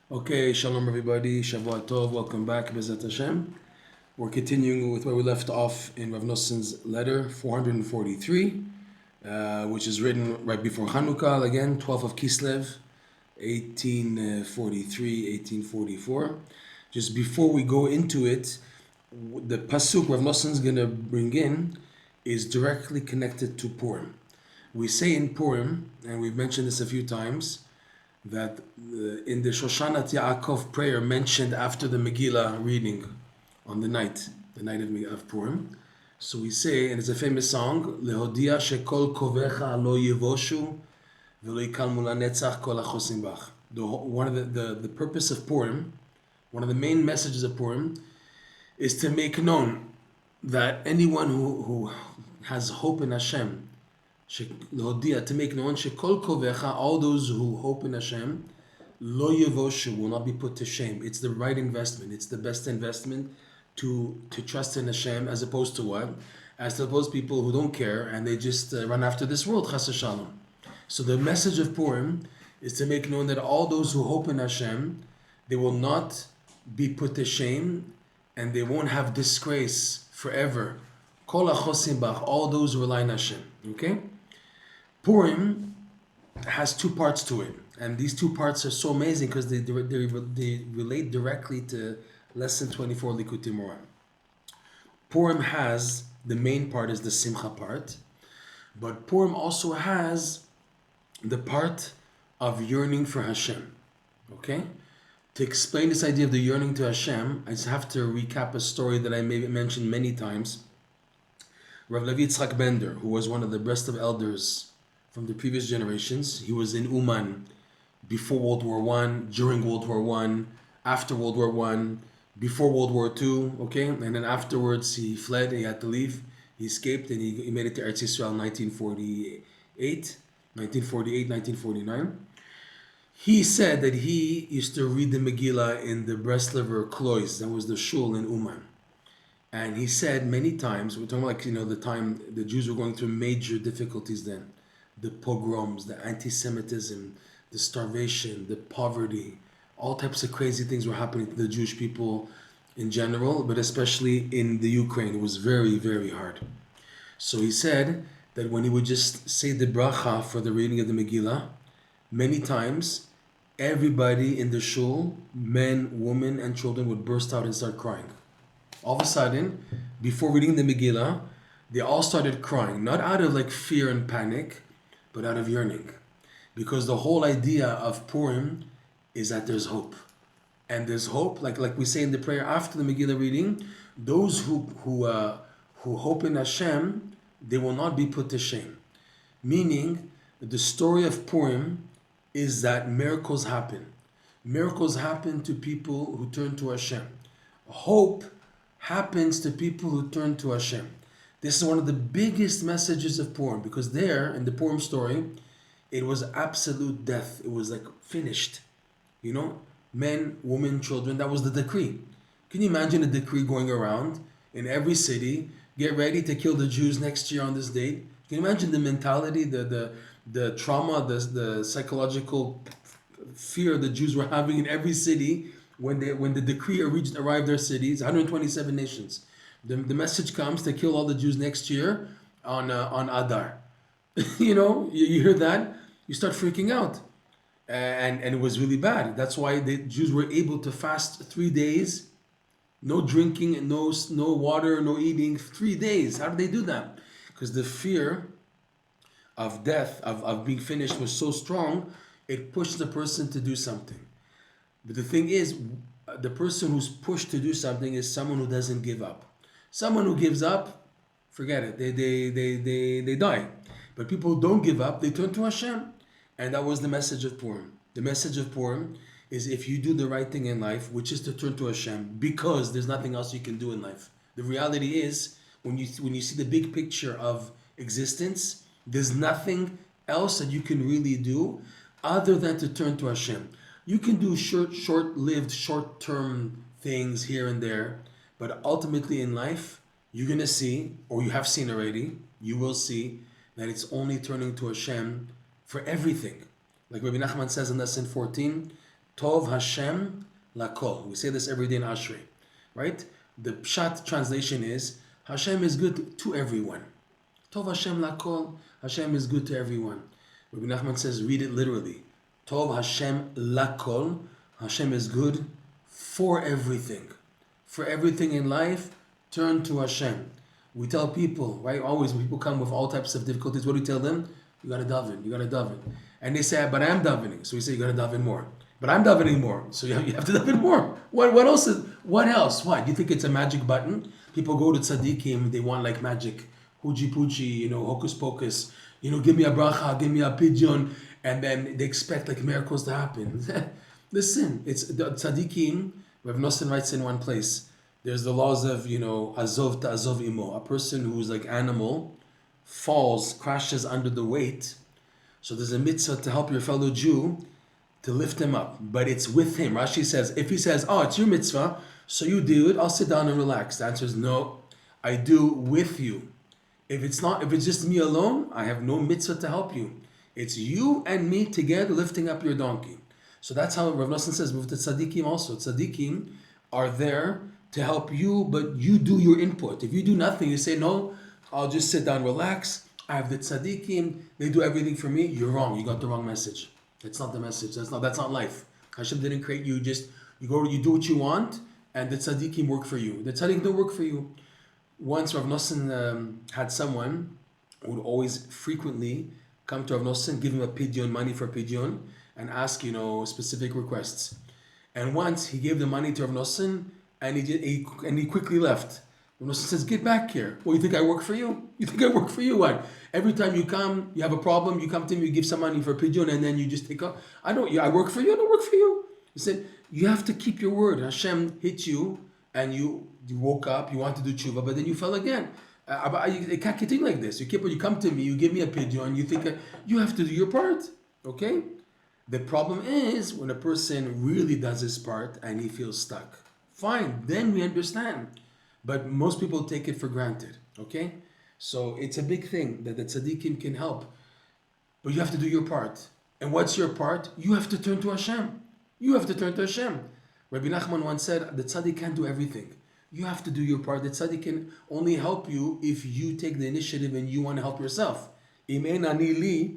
Okay, shalom everybody, Shavua Tov, welcome back, Bezat Hashem. We're continuing with where we left off in Rav Noson's letter 443, which is written right before Hanukkah, again, 12th of Kislev, 1843, 1844. Just before we go into it, the pasuk Rav Noson's going to bring in is directly connected to Purim. We say in Purim, and we've mentioned this a few times, that in the Shoshanat Yaakov prayer mentioned after the Megillah reading on the night of Purim. So we say, and it's a famous song, Lehodia shekol kovecha lo yevoshu v'lo yikalmu lanetzach kol hachosim bach. One of the purpose of Purim, one of the main messages of Purim, is to make known that anyone who has hope in Hashem, to make known shekol kovecha, all those who hope in Hashem, lo yevoshu, will not be put to shame. It's the right investment. It's the best investment to trust in Hashem, as opposed to what? As opposed to people who don't care and they just run after this world, chas v'shalom. So the message of Purim is to make known that all those who hope in Hashem, they will not be put to shame and they won't have disgrace forever. Kol hachosim bach, all those who rely on Hashem. Okay? Purim has two parts to it, and these two parts are so amazing because they relate directly to lesson 24 Likutei Moharan. Purim has, the main part is the simcha part, but Purim also has the part of yearning for Hashem. Okay? To explain this idea of the yearning to Hashem, I just have to recap a story that I maybe mentioned many times. Rav Levi Yitzchak Bender, who was one of the best of elders from the previous generations. He was in Uman before World War I, during World War I, after World War I, before World War II, okay? And then afterwards he fled, he had to leave, he escaped, and he made it to Eretz Yisrael in 1949. He said that he used to read the Megillah in the Breslever Klois, that was the shul in Uman. And he said many times, we're talking about the time the Jews were going through major difficulties then. The pogroms, the anti-Semitism, the starvation, the poverty, all types of crazy things were happening to the Jewish people in general, but especially in the Ukraine. It was very, very hard. So he said that when he would just say the bracha for the reading of the Megillah, many times everybody in the shul, men, women, and children, would burst out and start crying. All of a sudden, before reading the Megillah, they all started crying, not out of fear and panic, but out of yearning. Because the whole idea of Purim is that there's hope. And there's hope, like we say in the prayer after the Megillah reading, those who hope in Hashem, they will not be put to shame. Meaning, the story of Purim is that miracles happen. Miracles happen to people who turn to Hashem. Hope happens to people who turn to Hashem. This is one of the biggest messages of Purim, because there, in the Purim story, it was absolute death. It was finished. Men, women, children, that was the decree. Can you imagine a decree going around in every city, get ready to kill the Jews next year on this date? Can you imagine the mentality, the trauma, the psychological fear the Jews were having in every city when the decree arrived their cities, 127 nations. The message comes to kill all the Jews next year on Adar. you hear that, you start freaking out. And it was really bad. That's why the Jews were able to fast 3 days, no drinking, no water, no eating, 3 days. How did they do that? Because the fear of death, of being finished, was so strong, it pushed the person to do something. But the thing is, the person who's pushed to do something is someone who doesn't give up. Someone who gives up, forget it, they die. But people who don't give up, they turn to Hashem. And that was the message of Purim. The message of Purim is, if you do the right thing in life, which is to turn to Hashem, because there's nothing else you can do in life. The reality is, when you see the big picture of existence, there's nothing else that you can really do other than to turn to Hashem. You can do short-lived, short-term things here and there, but ultimately in life, you're going to see, or you have seen already, you will see that it's only turning to Hashem for everything. Like Rebbe Nachman says in lesson 14, Tov Hashem lakol. We say this every day in Ashrei, right? The Pshat translation is Hashem is good to everyone. Tov Hashem lakol. Hashem is good to everyone. Rabbi Nachman says, read it literally. Tov Hashem lakol. Hashem is good for everything. For everything in life, turn to Hashem. We tell people, right? Always when people come with all types of difficulties, what do we tell them? You gotta daven. You gotta daven. And they say, but I'm davening. So we say, you gotta daven more. But I'm davening more. So you have to daven more. What else? What else? What? You think it's a magic button? People go to tzaddikim, they want like magic. Hoochie poochie, hocus pocus. Give me a bracha, give me a pigeon. And then they expect like miracles to happen. Listen, it's the tzaddikim. Rav Noson writes in one place, there's the laws of, azov to azov imo. A person who's like animal falls, crashes under the weight. So there's a mitzvah to help your fellow Jew to lift him up. But it's with him. Rashi says, if he says, oh, it's your mitzvah, so you do it, I'll sit down and relax. The answer is no, I do with you. If it's just me alone, I have no mitzvah to help you. It's you and me together lifting up your donkey. So that's how Rav Noson says with the tzaddikim also. Tzaddikim are there to help you, but you do your input. If you do nothing, you say, no, I'll just sit down, relax. I have the tzaddikim, they do everything for me. You're wrong. You got the wrong message. That's not the message. That's not life. Hashem didn't create you. You do what you want, and the tzaddikim work for you. The tzaddikim don't work for you. Once Rav Noson had someone who would always frequently come to Rav Noson, give him a pigeon, money for a pigeon, and ask, specific requests. And once he gave the money to Rav Noson, and he quickly left. Rav Noson says, get back here. Well, you think I work for you? You think I work for you? What? Every time you come, you have a problem, you come to me, you give some money for a pigeon, and then you just take off. I work for you, I don't work for you. He said, you have to keep your word. Hashem hit you, and you woke up, you want to do tshuva, but then you fell again. It can't continue like this. You come to me, you give me a pigeon, you think, you have to do your part. Okay? The problem is when a person really does his part and he feels stuck. Fine, then we understand. But most people take it for granted. Okay? So it's a big thing that the tzaddikim can help. But you have to do your part. And what's your part? You have to turn to Hashem. You have to turn to Hashem. Rabbi Nachman once said, the tzaddik can't do everything. You have to do your part. The tzaddik can only help you if you take the initiative and you want to help yourself. Im ein ani li,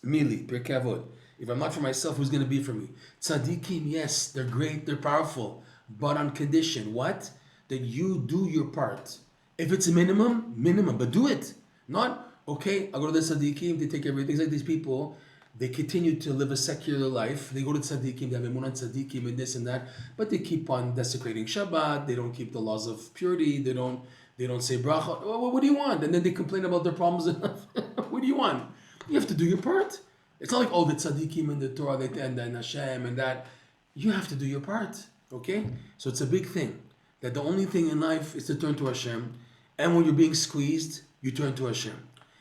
mili, Pirkei Avot. If I'm not for myself, who's going to be for me? Tzaddikim, yes, they're great, they're powerful. But on condition, what? That you do your part. If it's a minimum, but do it. Not, okay, I'll go to the tzaddikim, they take everything. It's like these people, they continue to live a secular life. They go to tzaddikim, they have emunah tzaddikim and this and that, but they keep on desecrating Shabbat. They don't keep the laws of purity. They don't say bracha. Well, what do you want? And then they complain about their problems. What do you want? You have to do your part. It's not like, the tzaddikim and the Torah and Hashem and that. You have to do your part, okay? So it's a big thing. That the only thing in life is to turn to Hashem. And when you're being squeezed, you turn to Hashem.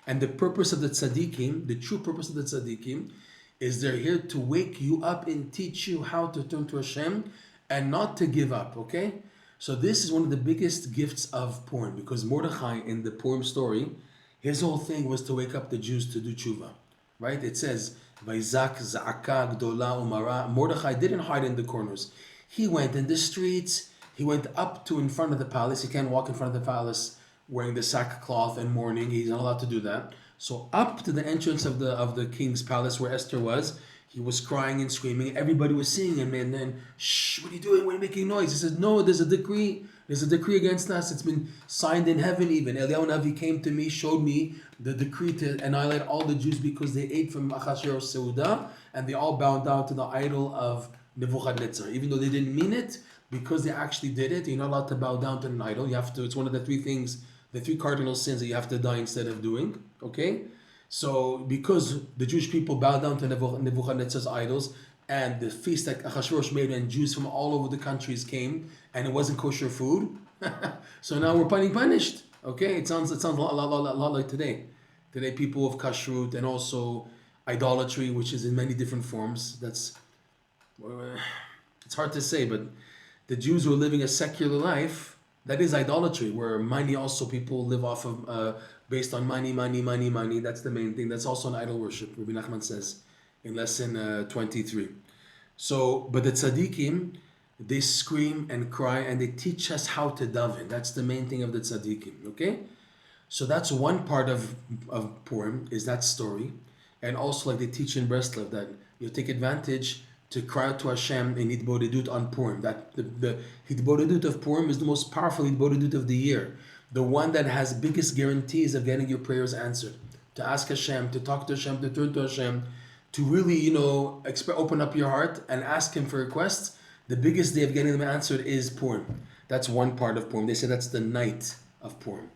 And the purpose of the tzaddikim, the true purpose of the tzaddikim, is they're here to wake you up and teach you how to turn to Hashem and not to give up, okay? So this is one of the biggest gifts of Purim, because Mordechai in the Purim story, his whole thing was to wake up the Jews to do tshuva, right? It says, Vayzak za'aka gdola umara. Mordechai didn't hide in the corners. He went in the streets. He went up to in front of the palace. He can't walk in front of the palace wearing the sackcloth and mourning. He's not allowed to do that. So up to the entrance of the king's palace where Esther was, he was crying and screaming. Everybody was seeing him, and then, shh, what are you doing? Why are you making noise? He says, no, there's a decree. There's a decree against us. It's been signed in heaven even. Eliyahu Navi came to me, showed me the decree to annihilate all the Jews because they ate from Achashverosh Seudah, and they all bowed down to the idol of Nebuchadnezzar. Even though they didn't mean it, because they actually did it, you're not allowed to bow down to an idol. You have to, it's one of the three things, the three cardinal sins that you have to die instead of doing, okay? So because the Jewish people bowed down to Nebuchadnezzar's idols, and the feast that Achashverosh made, and Jews from all over the countries came, and it wasn't kosher food, so now we're being punished, okay? It sounds a lot like today. Today people have kashrut and also idolatry, which is in many different forms. It's hard to say, but the Jews who are living a secular life, that is idolatry, where money also, people live off of, based on money. That's the main thing. That's also an idol worship, Rabbi Nachman says in lesson 23. So, but the tzaddikim, they scream and cry and they teach us how to daven. That's the main thing of the tzaddikim, okay? So that's one part of Purim, is that story. And also like they teach in Breslov that you take advantage to cry out to Hashem in Hitbodedut on Purim. That the Hitbodedut of Purim is the most powerful Hitbodedut of the year. The one that has biggest guarantees of getting your prayers answered. To ask Hashem, to talk to Hashem, to turn to Hashem, to really, open up your heart and ask Him for requests. The biggest day of getting them answered is Purim. That's one part of Purim. They say that's the night of Purim.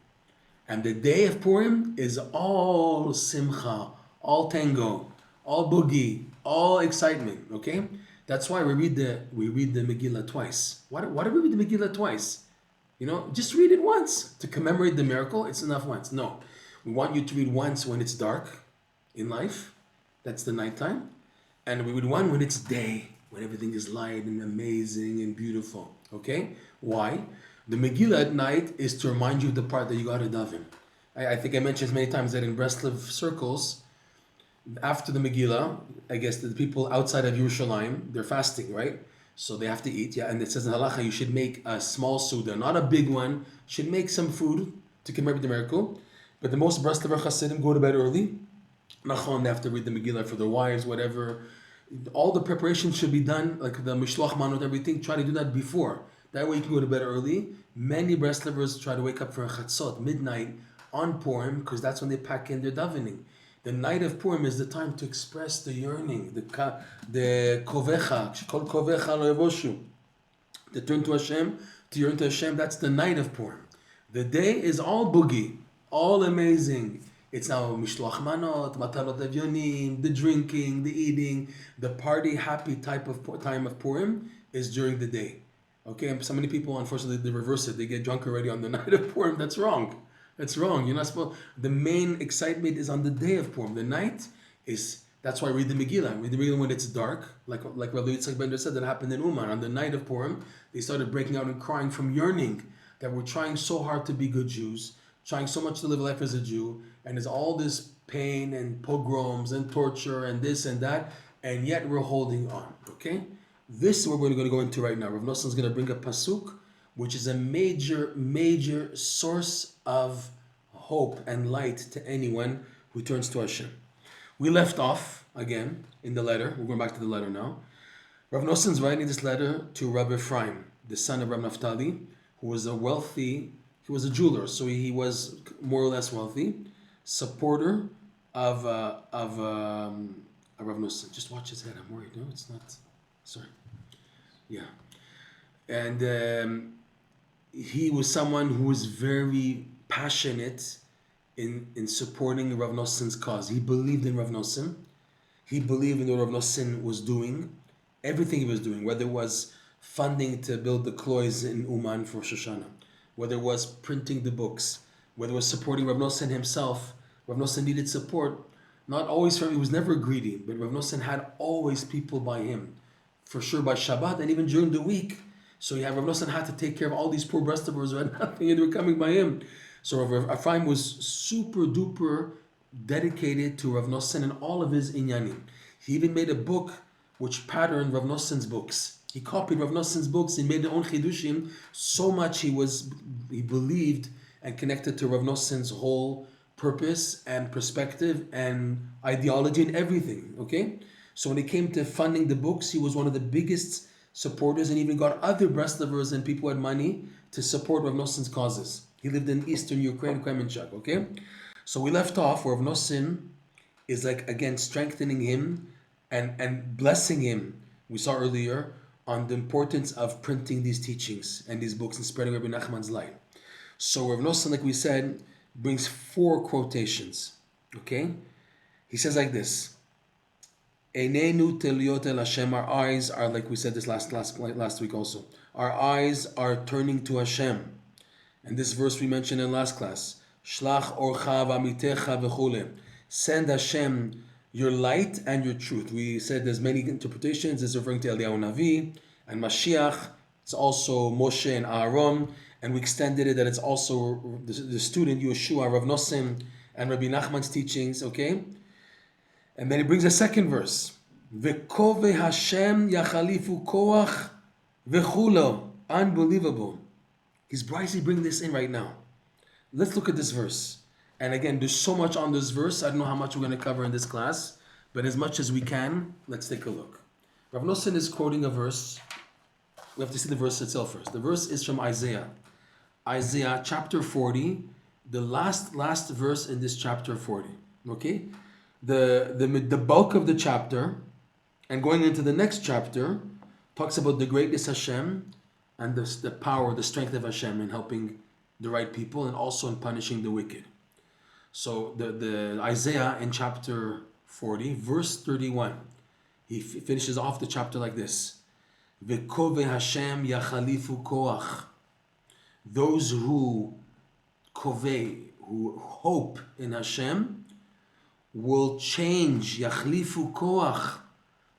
And the day of Purim is all simcha, all tango, all boogie, all excitement. Okay, that's why we read the Megillah twice. Why do we read the Megillah twice? Just read it once to commemorate the miracle. It's enough once. No, we want you to read once when it's dark in life. That's the nighttime, and we read one when it's day, when everything is light and amazing and beautiful. Okay, why? The Megillah at night is to remind you of the part that you got to daven. I think I mentioned many times that in Breslov circles, after the Megillah, I guess the people outside of Yerushalayim, they're fasting, right? So they have to eat, yeah. And it says in Halacha, you should make a small Suda, not a big one. You should make some food to commemorate the miracle. But the most Breslover Hasidim go to bed early. Nachman, they have to read the Megillah for their wives, whatever. All the preparations should be done, like the Mishloach Manot, everything. Try to do that before. That way you can go to bed early. Many Breslovers try to wake up for a chatzot, midnight, on Purim, because that's when they pack in their davening. The night of Purim is the time to express the yearning, the kovecha, called kovecha lo yavoshu, to turn to Hashem, to yearn to Hashem. That's the night of Purim. The day is all boogie, all amazing. It's now mishloach manot, matalot avyonim, the drinking, the eating, the party, happy time of Purim is during the day. Okay, and so many people, unfortunately, they reverse it. They get drunk already on the night of Purim. That's wrong. That's wrong. You're not supposed. The main excitement is on the day of Purim. The night is. That's why I read the Megillah. Read the Megillah when it's dark, like Rabbi Yitzchak Bender said that happened in Uman. On the night of Purim, they started breaking out and crying from yearning that we're trying so hard to be good Jews, trying so much to live life as a Jew, and there's all this pain and pogroms and torture and this and that, and yet we're holding on. Okay. This is what we're going to go into right now. Rav Noson is going to bring a pasuk, which is a major source of hope and light to anyone who turns to Hashem. We left off again in the letter. We're going back to the letter now. Rav Noson is writing this letter to Rabbi Ephraim, the son of Rabbi Naphtali, who was he was a jeweler, so he was more or less wealthy, supporter of Rav Noson. Just watch his head. I'm worried. No, it's not. Sorry. Yeah. And he was someone who was very passionate in supporting Rav Noson's cause. He believed in Rav Noson. He believed in what Rav Noson was doing, everything he was doing, whether it was funding to build the klois in Uman for Shoshana, whether it was printing the books, whether it was supporting Rav Noson himself. Rav Noson needed support, not always from, he was never greedy, but Rav Noson had always people by him, for sure by Shabbat and even during the week. So Rav Noson had to take care of all these poor Breslovers who had nothing and they were coming by him. So Rav Ephraim was super duper dedicated to Rav Noson and all of his inyanim. He even made a book which patterned Rav Noson's books. He copied Rav Noson's books and made their own chidushim. So much he believed and connected to Rav Noson's whole purpose and perspective and ideology and everything. Okay, so when it came to funding the books, he was one of the biggest supporters and even got other Breslovers and people who had money to support Rav Noson's causes. He lived in eastern Ukraine, Kremenchuk, okay? So we left off where Rav Noson is like, again, strengthening him and blessing him. We saw earlier on the importance of printing these teachings and these books and spreading Rabbi Nachman's light. So Rav Noson, like we said, brings 4 quotations, okay? He says like this, Einenu teliot el Hashem, our eyes are, like we said this last week also, our eyes are turning to Hashem. And this verse we mentioned in last class, Shlach orcha v'amitecha v'chule, send Hashem your light and your truth. We said there's many interpretations. It's referring to Eliyahu Navi and Mashiach. It's also Moshe and Aaron. And we extended it that it's also the student Yeshua, Rav Noson, and Rabbi Nachman's teachings, okay? And then he brings a second verse. V'kove Hashem yachalifu koach v'chulo. Unbelievable. He's brightly bringing this in right now. Let's look at this verse. And again, there's so much on this verse. I don't know how much we're going to cover in this class, but as much as we can, let's take a look. Rav Noson is quoting a verse. We have to see the verse itself first. The verse is from Isaiah. Isaiah chapter 40, the last verse in this chapter 40. Okay? The bulk of the chapter, and going into the next chapter, talks about the greatness of Hashem and the power, the strength of Hashem in helping the right people and also in punishing the wicked. So the Isaiah in chapter 40, verse 31, he finishes off the chapter like this. V'kove Hashem yachalifu koach. Those who who hope in Hashem, will change. Yachlifu koach.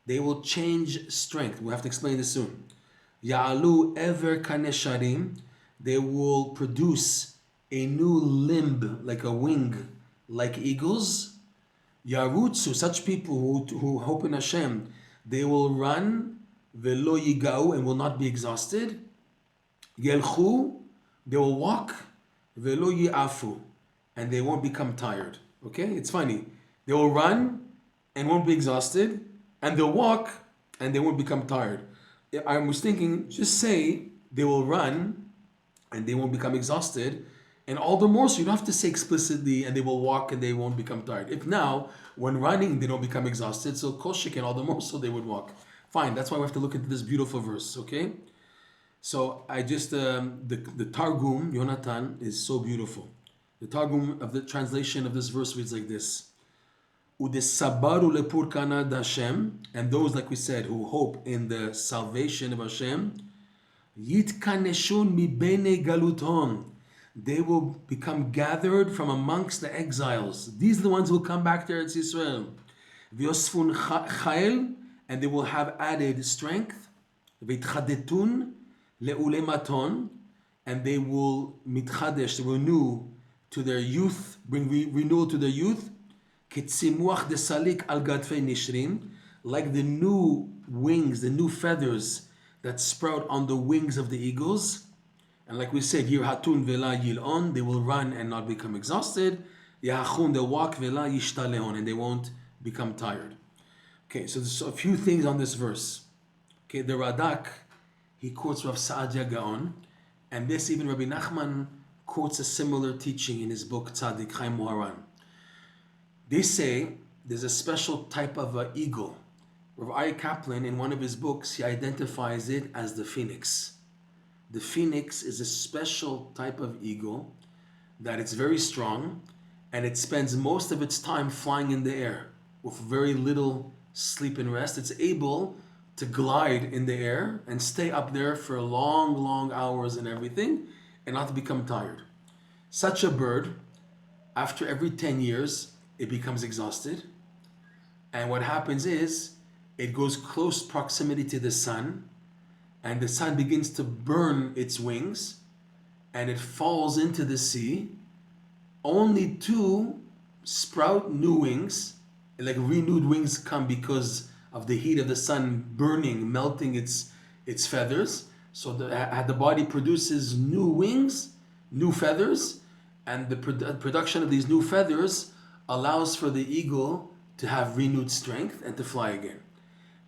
They will change strength. We'll have to explain this soon. Ya'alu ever kanesharim. They will produce a new limb, like a wing, like eagles. Yarutsu, such people who hope in Hashem, they will run, velo yigau, and will not be exhausted. Yelchu, they will walk, velo yi'afu, and they won't become tired. Okay, it's funny. They will run and won't be exhausted, and they'll walk and they won't become tired. I was thinking, just say they will run and they won't become exhausted, and all the more so you don't have to say explicitly, and they will walk and they won't become tired. If now, when running, they don't become exhausted, so koshik, and all the more so they would walk. Fine, that's why we have to look at this beautiful verse, okay? So I just, the Targum, Yonatan, is so beautiful. The Targum of the translation of this verse reads like this. Udesabaru lepurkana Hashem, and those, like we said, who hope in the salvation of Hashem, yitkaneshun mi bene galuton, they will become gathered from amongst the exiles. These are the ones who will come back to Eretz Yisrael. V'yosfun chayil, and they will have added strength. V'itchadetun le'ulematon, and they will mitchadesh, renew to their youth, bring renewal to their youth. Kitzimuach desalik al gadfei nishrin, like the new wings, the new feathers that sprout on the wings of the eagles. And like we said, Yirhatun vela yilon, they will run and not become exhausted. Yahachun, they'll walk vela yishtalehon, and they won't become tired. Okay, so there's a few things on this verse. Okay, the Radak, he quotes Rav Saadia Gaon, and this even Rabbi Nachman quotes a similar teaching in his book Tzaddik Chaim Moharan. They say there's a special type of eagle. Rav Ari Kaplan, in one of his books, he identifies it as the phoenix. The phoenix is a special type of eagle that it's very strong, and it spends most of its time flying in the air with very little sleep and rest. It's able to glide in the air and stay up there for long hours and everything, and not to become tired. Such a bird, after every 10 years, it becomes exhausted. And what happens is, it goes close proximity to the sun, and the sun begins to burn its wings, and it falls into the sea, only to sprout new wings, like renewed wings come because of the heat of the sun burning, melting its feathers. So the body produces new wings, new feathers, and the production of these new feathers allows for the eagle to have renewed strength and to fly again.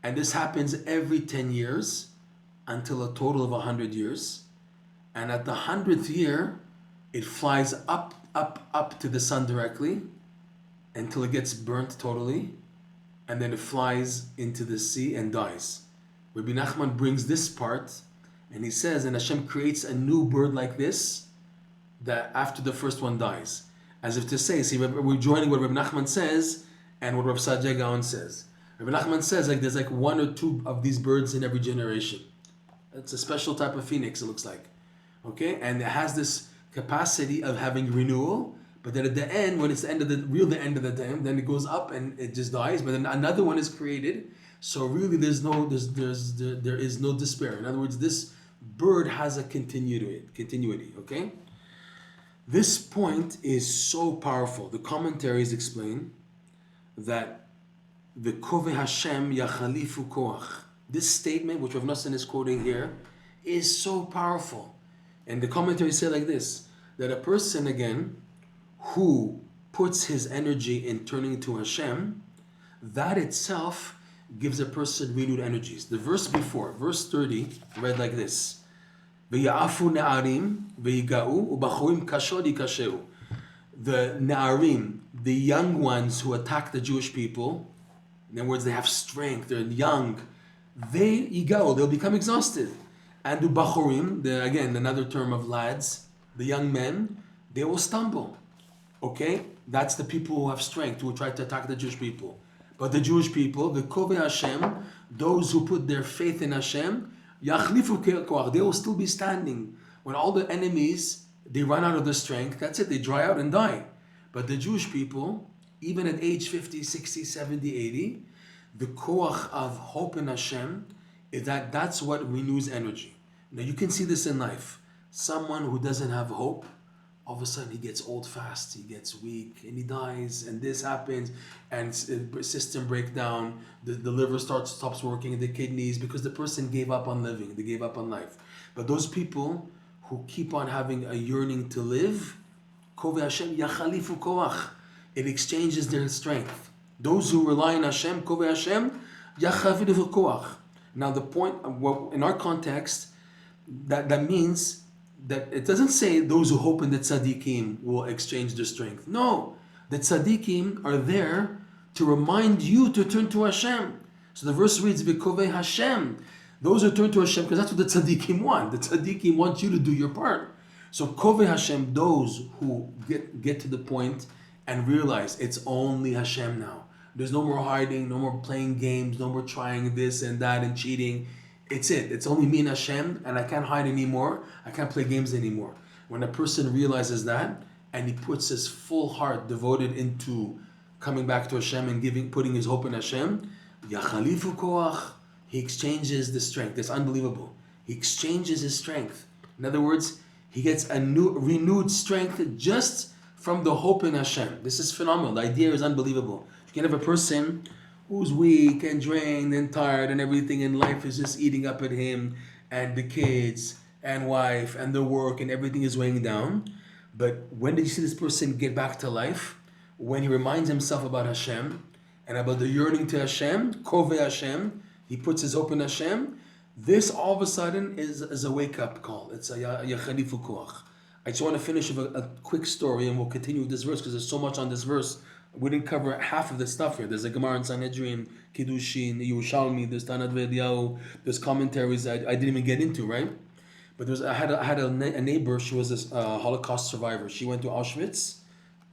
And this happens every 10 years until a total of 100 years. And at the 100th year, it flies up to the sun directly until it gets burnt totally. And then it flies into the sea and dies. Rabbi Nachman brings this part, and he says, and Hashem creates a new bird like this, that after the first one dies. As if to say, see, we're joining what Rabbi Nachman says and what Rav Saadia Gaon says. Rabbi Nachman says there's like one or two of these birds in every generation. It's a special type of phoenix, it looks like. Okay? And it has this capacity of having renewal, but then at the end, when it's the end of the end of the time, then it goes up and it just dies, but then another one is created. So really there is no despair. In other words, this bird has a continuity, okay? This point is so powerful. The commentaries explain that V'koveh Hashem yachalifu koach. This statement, which Rav Noson is quoting here, is so powerful. And the commentaries say like this, that a person, again, who puts his energy in turning to Hashem, that itself gives a person renewed energies. The verse before, verse 30, read like this, V'ya'afu ne'arim v'yiga'u u'bachurim kashod yikasheu. The ne'arim, the young ones who attack the Jewish people, in other words, they have strength, they're young, they'll become exhausted. And the bachurim, again, another term of lads, the young men, they will stumble. Okay? That's the people who have strength, who try to attack the Jewish people. But the Jewish people, the Kovei Hashem, those who put their faith in Hashem, yachlifu koach, they will still be standing. When all the enemies, they run out of their strength, that's it, they dry out and die. But the Jewish people, even at age 50, 60, 70, 80, the koach of hope in Hashem is that's what renews energy. Now you can see this in life. Someone who doesn't have hope, all of a sudden he gets old fast, he gets weak, and he dies, and this happens, and system breakdown, the liver stops working, the kidneys, because the person gave up on living, they gave up on life. But those people who keep on having a yearning to live, Kovei Hashem yachalifu koach, it exchanges their strength. Those who rely on Hashem, Kovei Hashem, yachalifu koach. Now the point, in our context, that means that it doesn't say those who hope in the tzaddikim will exchange their strength. No, the tzaddikim are there to remind you to turn to Hashem. So the verse reads, V'kovei Hashem. Those who turn to Hashem, because that's what the tzaddikim want. The tzaddikim want you to do your part. So Kovei Hashem, those who get to the point and realize it's only Hashem now. There's no more hiding, no more playing games, no more trying this and that and cheating. It's it. It's only me and Hashem, and I can't hide anymore. I can't play games anymore. When a person realizes that, and he puts his full heart devoted into coming back to Hashem and putting his hope in Hashem, yachalifu koach, he exchanges the strength. It's unbelievable. He exchanges his strength. In other words, he gets a renewed strength just from the hope in Hashem. This is phenomenal. The idea is unbelievable. You can have a person who's weak and drained and tired and everything, and life is just eating up at him, and the kids and wife and the work and everything is weighing down. But when did you see this person get back to life? When he reminds himself about Hashem and about the yearning to Hashem, Kovei Hashem, he puts his hope in Hashem. This all of a sudden is a wake-up call. It's a yachalifu koach. I just want to finish with a quick story, and we'll continue with this verse because there's so much on this verse. We didn't cover half of the stuff here. There's a Gemara in Sanhedrin, Kiddushin, Yerushalmi, there's Tanat V'Eliyahu, there's commentaries I didn't even get into, right? But I had a neighbor, she was a Holocaust survivor. She went to Auschwitz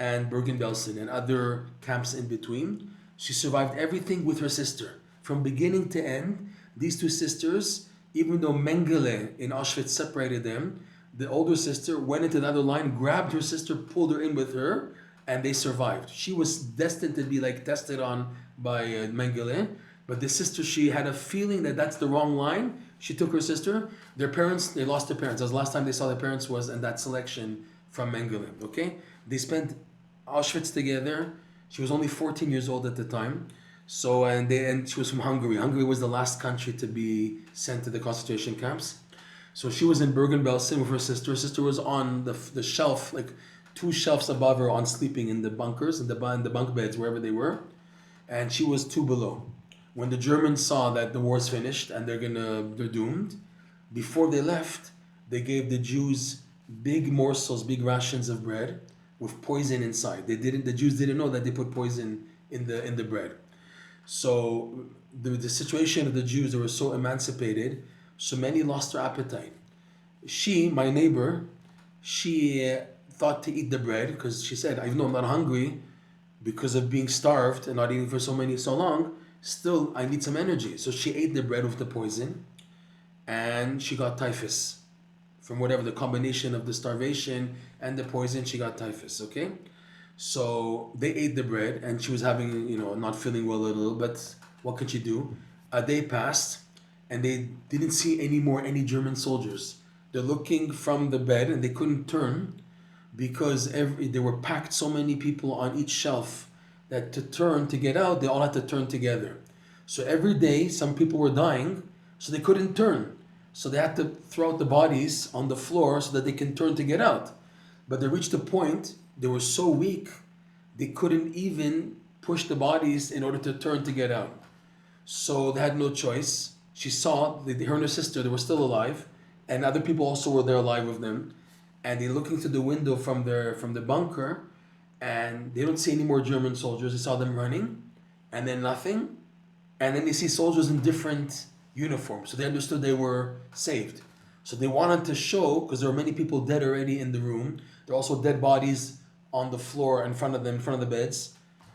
and Bergen-Belsen and other camps in between. She survived everything with her sister. From beginning to end, these two sisters, even though Megillah in Auschwitz separated them, the older sister went into the other line, grabbed her sister, pulled her in with her, and they survived. She was destined to be tested on by Megillah, but the sister, she had a feeling that that's the wrong line. She took her sister. Their parents, they lost their parents. That was the last time they saw their parents was in that selection from Megillah, okay? They spent Auschwitz together. She was only 14 years old at the time. So, and she was from Hungary. Hungary was the last country to be sent to the concentration camps. So she was in Bergen-Belsen with her sister. Her sister was on the shelf, 2 shelves above her, on sleeping in the bunkers, in the bunk beds, wherever they were. And she was 2 below. When the Germans saw that the war's finished and they're doomed, before they left, they gave the Jews big morsels, big rations of bread with poison inside. The Jews didn't know that they put poison in the bread. So the situation of the Jews, they were so emancipated, so many lost their appetite. She, my neighbor, she thought to eat the bread because she said, even though I'm not hungry because of being starved and not eating for so long, still I need some energy. So she ate the bread with the poison and she got typhus. From whatever, the combination of the starvation and the poison, she got typhus, okay? So they ate the bread and she was having, not feeling well a little, but what could she do? A day passed and they didn't see any German soldiers. They're looking from the bed and they couldn't turn because they were packed so many people on each shelf that to turn to get out, they all had to turn together. So every day, some people were dying, so they couldn't turn. So they had to throw out the bodies on the floor so that they can turn to get out. But they reached a point, they were so weak, they couldn't even push the bodies in order to turn to get out. So they had no choice. She saw, her and her sister, they were still alive, and other people also were there alive with them. And they're looking through the window from the bunker, and they don't see any more German soldiers. They saw them running, and then nothing. And then they see soldiers in different uniforms. So they understood they were saved. So they wanted to show, because there were many people dead already in the room. There were also dead bodies on the floor in front of them, in front of the beds.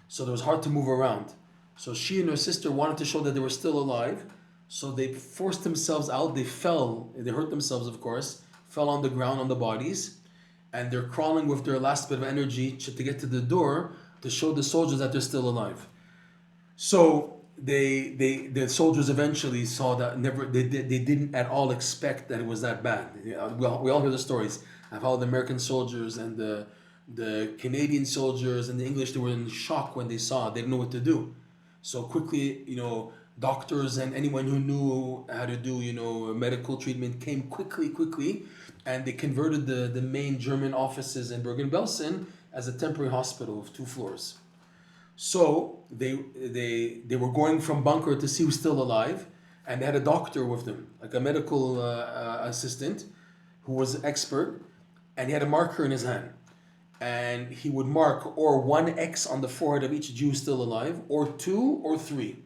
So it was hard to move around. So she and her sister wanted to show that they were still alive. So they forced themselves out. They fell. They hurt themselves, of course. Fell on the ground on the bodies. And they're crawling with their last bit of energy to get to the door to show the soldiers that they're still alive. So the soldiers eventually saw that they didn't at all expect that it was that bad. We all hear the stories of how the American soldiers and the Canadian soldiers and the English, they were in shock when they saw it. They didn't know what to do. So quickly, doctors and anyone who knew how to do, medical treatment came quickly, and they converted the main German offices in Bergen-Belsen as a temporary hospital of 2 floors. So they were going from bunker to see who's still alive, and they had a doctor with them, like a medical assistant who was an expert, and he had a marker in his hand. And he would mark or 1 X on the forehead of each Jew still alive, or 2 or 3.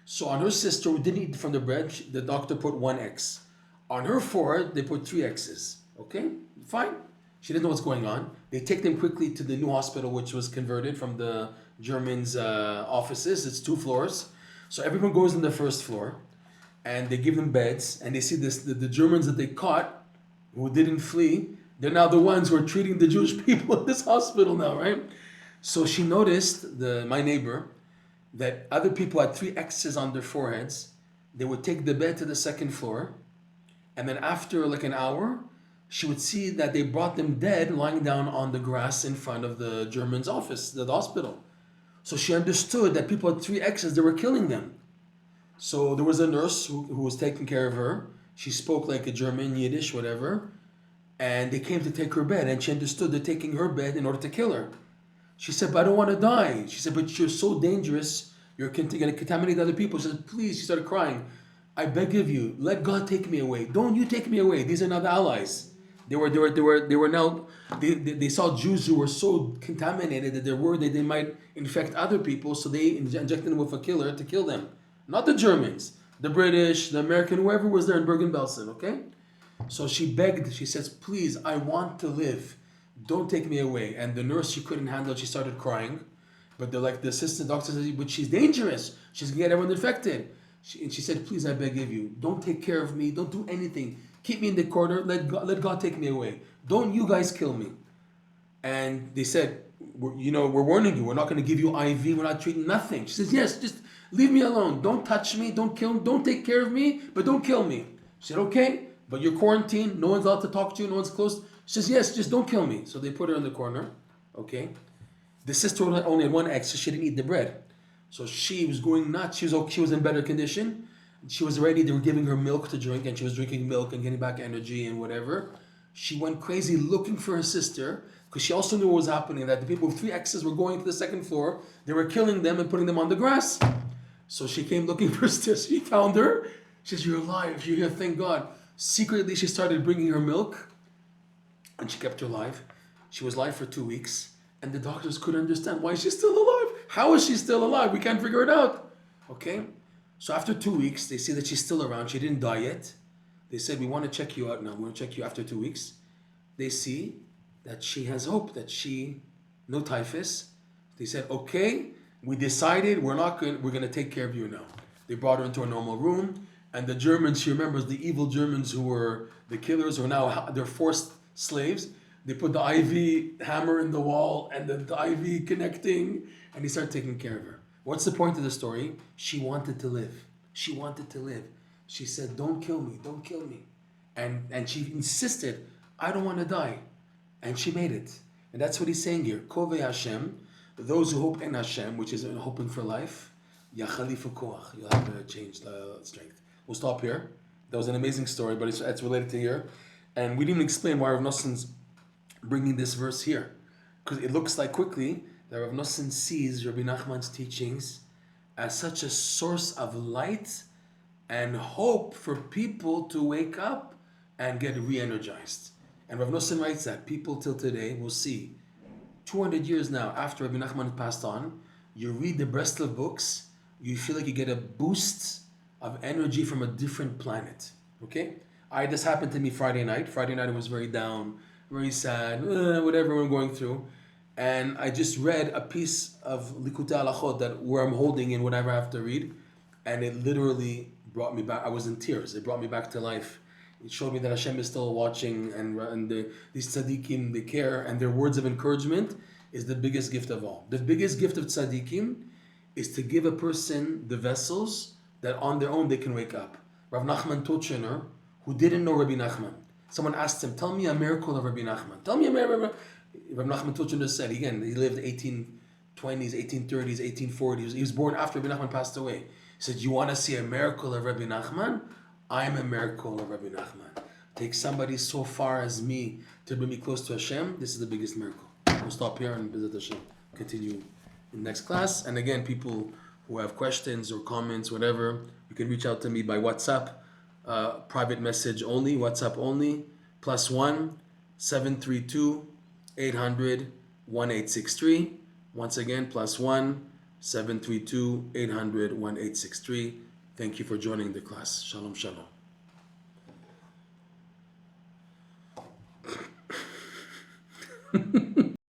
So on her sister, who didn't eat from the bread, the doctor put 1 X. On her forehead, they put 3 X's. Okay, fine. She didn't know what's going on. They take them quickly to the new hospital, which was converted from the Germans' offices. It's 2 floors. So everyone goes in the first floor, and they give them beds, and they see the Germans that they caught, who didn't flee, they're now the ones who are treating the Jewish people in this hospital now, right? So she noticed, my neighbor, that other people had 3 X's on their foreheads. They would take the bed to the 2nd floor, and then after like an hour, she would see that they brought them dead, lying down on the grass in front of the German's office, the hospital. So she understood that people had 3 X's, they were killing them. So there was a nurse who was taking care of her. She spoke like a German, Yiddish, whatever. And they came to take her bed, and she understood they're taking her bed in order to kill her. She said, but I don't want to die. She said, but you're so dangerous. You're going to contaminate other people. She said, please. She started crying. I beg of you, let God take me away. Don't you take me away. These are not the allies. They saw Jews who were so contaminated that they're worried that they might infect other people, so they injected them with a killer to kill them. Not the Germans, the British, the American, whoever was there in Bergen-Belsen, okay? So she begged, she says, please, I want to live. Don't take me away. And the nurse, she couldn't handle it. She started crying. But the assistant doctor says, but she's dangerous. She's going to get everyone infected. She said, please, I beg of you, don't take care of me. Don't do anything. Keep me in the corner. Let God take me away. Don't you guys kill me. And they said, we're warning you. We're not going to give you IV. We're not treating nothing. She says, yes, just leave me alone. Don't touch me. Don't kill me. Don't take care of me, but don't kill me. She said, okay. But you're quarantined, no one's allowed to talk to you, no one's close. She says, yes, just don't kill me. So they put her in the corner, okay? The sister only had 1 X, so she didn't eat the bread. So she was going nuts. She was in better condition. She was ready. They were giving her milk to drink, and she was drinking milk and getting back energy and whatever. She went crazy looking for her sister, because she also knew what was happening, that the people with 3 X's were going to the 2nd floor. They were killing them and putting them on the grass. So she came looking for her sister. She found her. She says, you're alive. You're here, thank God. Secretly, she started bringing her milk, and she kept her alive. She was alive for 2 weeks, and the doctors couldn't understand why she's still alive. How is she still alive? We can't figure it out. Okay? So after 2 weeks, they see that she's still around. She didn't die yet. They said, we want to check you out now. We want to check you after 2 weeks. They see that she has hope, no typhus. They said, okay, we decided we're going to take care of you now. They brought her into a normal room. And the Germans, she remembers the evil Germans who were the killers, who are now they're forced slaves. They put the IV hammer in the wall and the IV connecting, and they started taking care of her. What's the point of the story? She wanted to live. She wanted to live. She said, don't kill me, don't kill me. And she insisted, I don't want to die. And she made it. And that's what he's saying here. Kove Hashem, Those who hope in Hashem, which is hoping for life, yachalifu koach, you'll have a changed strength. We'll stop here. That was an amazing story, but it's related to here. And we didn't even explain why Rav Noson's bringing this verse here. Because it looks like quickly that Rav Noson sees Rabbi Nachman's teachings as such a source of light and hope for people to wake up and get re-energized. And Rav Noson writes that people till today will see 200 years now after Rabbi Nachman passed on, you read the Breslov books, you feel like you get a boost of energy from a different planet. Okay? This happened to me Friday night. Friday night I was very down, very sad, whatever we're going through. And I just read a piece of Likutei Halachot that where I'm holding in whatever I have to read, and it literally brought me back. I was in tears. It brought me back to life. It showed me that Hashem is still watching, and these tzaddikim, they care, and their words of encouragement is the biggest gift of all. The biggest gift of tzaddikim is to give a person the vessels that on their own they can wake up. Rav Nachman Tuchener, who didn't know Rabbi Nachman, someone asked him, tell me a miracle of Rabbi Nachman. Tell me a miracle. Rav Nachman Tuchener said, again, he lived 1820s, 1830s, 1840s. He was born after Rabbi Nachman passed away. He said, you want to see a miracle of Rabbi Nachman? I am a miracle of Rabbi Nachman. Take somebody so far as me to bring me close to Hashem. This is the biggest miracle. We'll stop here and visit Hashem. Continue in the next class. And again, people who have questions or comments, whatever, you can reach out to me by WhatsApp, private message only, WhatsApp only, +1 732 800 1863. Once again, +1 732 800 1863. Thank you for joining the class. Shalom, shalom.